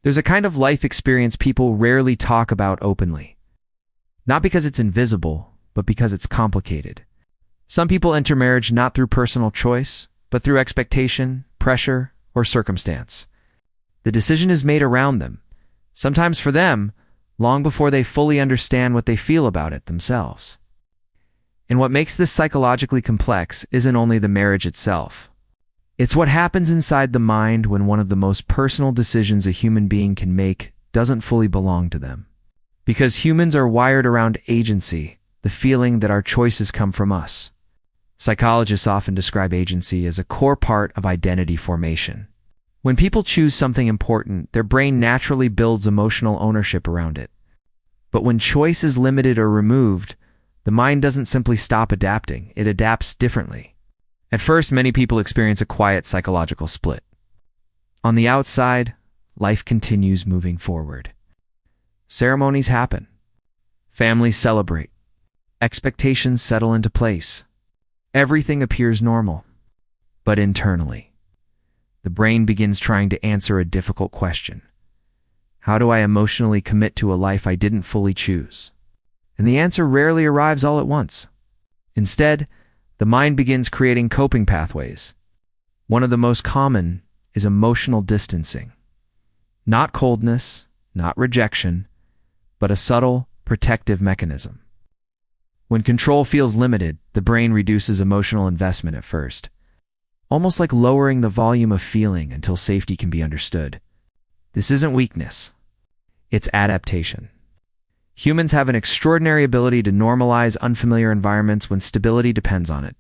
There's a kind of life experience people rarely talk about openly. Not because it's invisible, but because it's complicated. Some people enter marriage not through personal choice, but through expectation, pressure, or circumstance. The decision is made around them, sometimes for them, long before they fully understand what they feel about it themselves. And what makes this psychologically complex isn't only the marriage itself. It's what happens inside the mind when one of the most personal decisions a human being can make doesn't fully belong to them. Because humans are wired around agency, the feeling that our choices come from us. Psychologists often describe agency as a core part of identity formation. When people choose something important, their brain naturally builds emotional ownership around it. But when choice is limited or removed, the mind doesn't simply stop adapting, it adapts differently. At first, many people experience a quiet psychological split. On the outside, life continues moving forward. Ceremonies happen. Families celebrate. Expectations settle into place. Everything appears normal. But internally, the brain begins trying to answer a difficult question. How do I emotionally commit to a life I didn't fully choose? And the answer rarely arrives all at once. Instead, the mind begins creating coping pathways. One of the most common is emotional distancing. Not coldness, not rejection, but a subtle, protective mechanism. When control feels limited, the brain reduces emotional investment at first, almost like lowering the volume of feeling until safety can be understood. This isn't weakness. It's adaptation. Humans have an extraordinary ability to normalize unfamiliar environments when stability depends on it.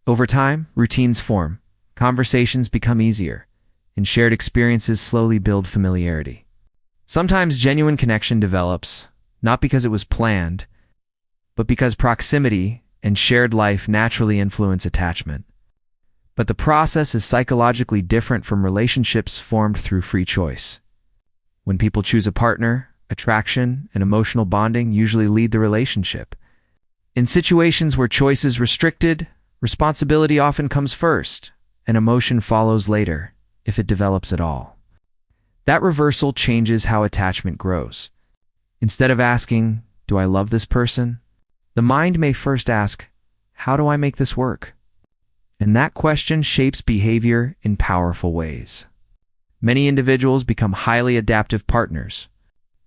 Over time, routines form, conversations become easier, and shared experiences slowly build familiarity. Sometimes genuine connection develops, not because it was planned, but because proximity and shared life naturally influence attachment. But the process is psychologically different from relationships formed through free choice. When people choose a partner, attraction and emotional bonding usually lead the relationship. In situations where choice is restricted, responsibility often comes first, and emotion follows later, if it develops at all. That reversal changes how attachment grows. Instead of asking, "Do I love this person?" the mind may first ask, "How do I make this work?" And that question shapes behavior in powerful ways. Many individuals become highly adaptive partners.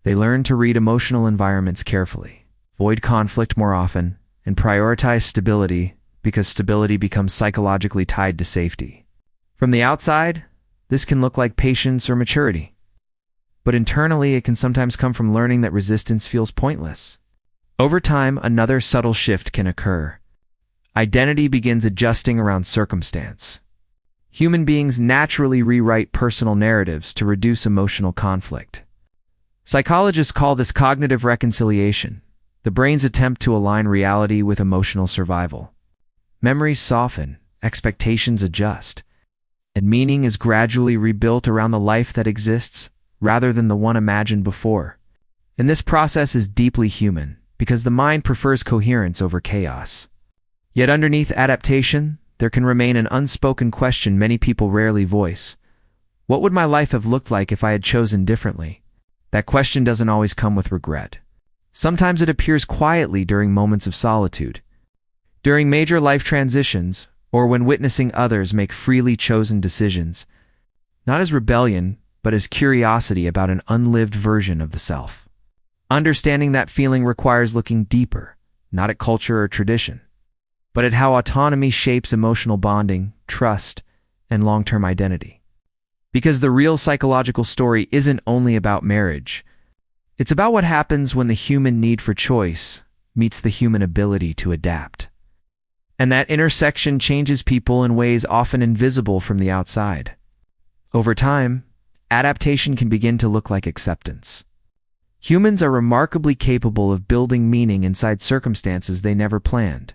They learn to read emotional environments carefully, avoid conflict more often, and prioritize stability because stability becomes psychologically tied to safety. From the outside, this can look like patience or maturity. But internally, it can sometimes come from learning that resistance feels pointless. Over time, another subtle shift can occur. Identity begins adjusting around circumstance. Human beings naturally rewrite personal narratives to reduce emotional conflict. Psychologists call this cognitive reconciliation, the brain's attempt to align reality with emotional survival. Memories soften, expectations adjust, and meaning is gradually rebuilt around the life that exists rather than the one imagined before. And this process is deeply human because the mind prefers coherence over chaos. Yet underneath adaptation, there can remain an unspoken question many people rarely voice. What would my life have looked like if I had chosen differently? That question doesn't always come with regret. Sometimes it appears quietly during moments of solitude, during major life transitions, or when witnessing others make freely chosen decisions, not as rebellion, but as curiosity about an unlived version of the self. Understanding that feeling requires looking deeper, not at culture or tradition, but at how autonomy shapes emotional bonding, trust, and long-term identity. Because the real psychological story isn't only about marriage. It's about what happens when the human need for choice meets the human ability to adapt. And that intersection changes people in ways often invisible from the outside. Over time, adaptation can begin to look like acceptance. Humans are remarkably capable of building meaning inside circumstances they never planned.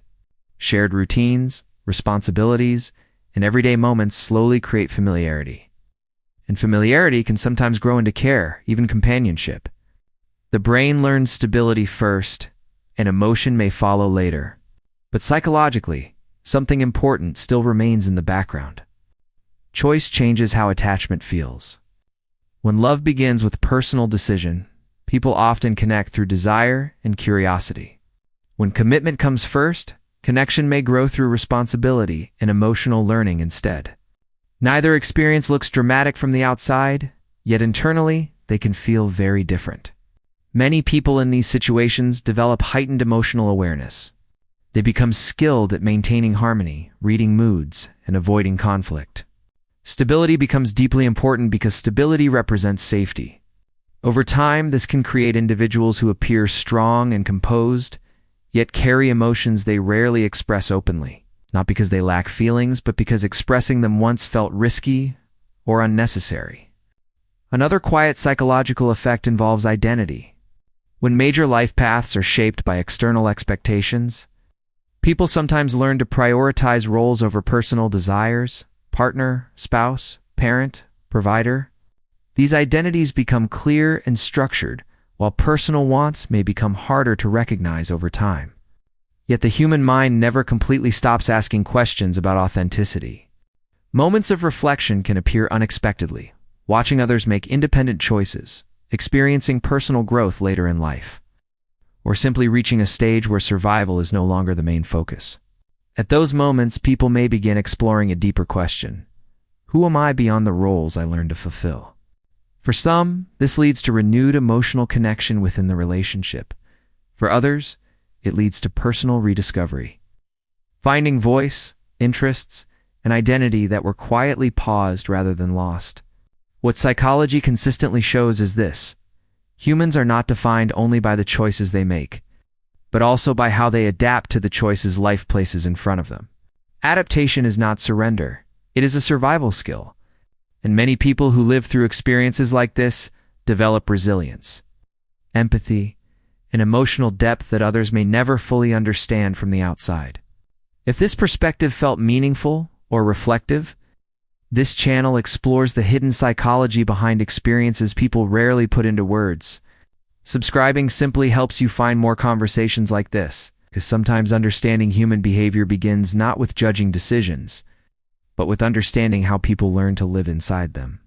Shared routines, responsibilities, and everyday moments slowly create familiarity. And familiarity can sometimes grow into care, even companionship. The brain learns stability first, and emotion may follow later. But psychologically, something important still remains in the background. Choice changes how attachment feels. When love begins with personal decision, people often connect through desire and curiosity. When commitment comes first, connection may grow through responsibility and emotional learning instead. Neither experience looks dramatic from the outside, yet internally, they can feel very different. Many people in these situations develop heightened emotional awareness. They become skilled at maintaining harmony, reading moods, and avoiding conflict. Stability becomes deeply important because stability represents safety. Over time, this can create individuals who appear strong and composed, yet carry emotions they rarely express openly, not because they lack feelings, but because expressing them once felt risky or unnecessary. Another quiet psychological effect involves identity. When major life paths are shaped by external expectations, people sometimes learn to prioritize roles over personal desires: partner, spouse, parent, provider. These identities become clear and structured, while personal wants may become harder to recognize over time. Yet the human mind never completely stops asking questions about authenticity. Moments of reflection can appear unexpectedly, watching others make independent choices, experiencing personal growth later in life, or simply reaching a stage where survival is no longer the main focus. At those moments, people may begin exploring a deeper question: who am I beyond the roles I learned to fulfill? For some, this leads to renewed emotional connection within the relationship. For others, it leads to personal rediscovery, finding voice, interests, and identity that were quietly paused rather than lost. What psychology consistently shows is this: humans are not defined only by the choices they make, but also by how they adapt to the choices life places in front of them. Adaptation is not surrender, it is a survival skill. And many people who live through experiences like this develop resilience, empathy, and emotional depth that others may never fully understand from the outside. If this perspective felt meaningful or reflective, this channel explores the hidden psychology behind experiences people rarely put into words. Subscribing simply helps you find more conversations like this, because sometimes understanding human behavior begins not with judging decisions, but with understanding how people learn to live inside them.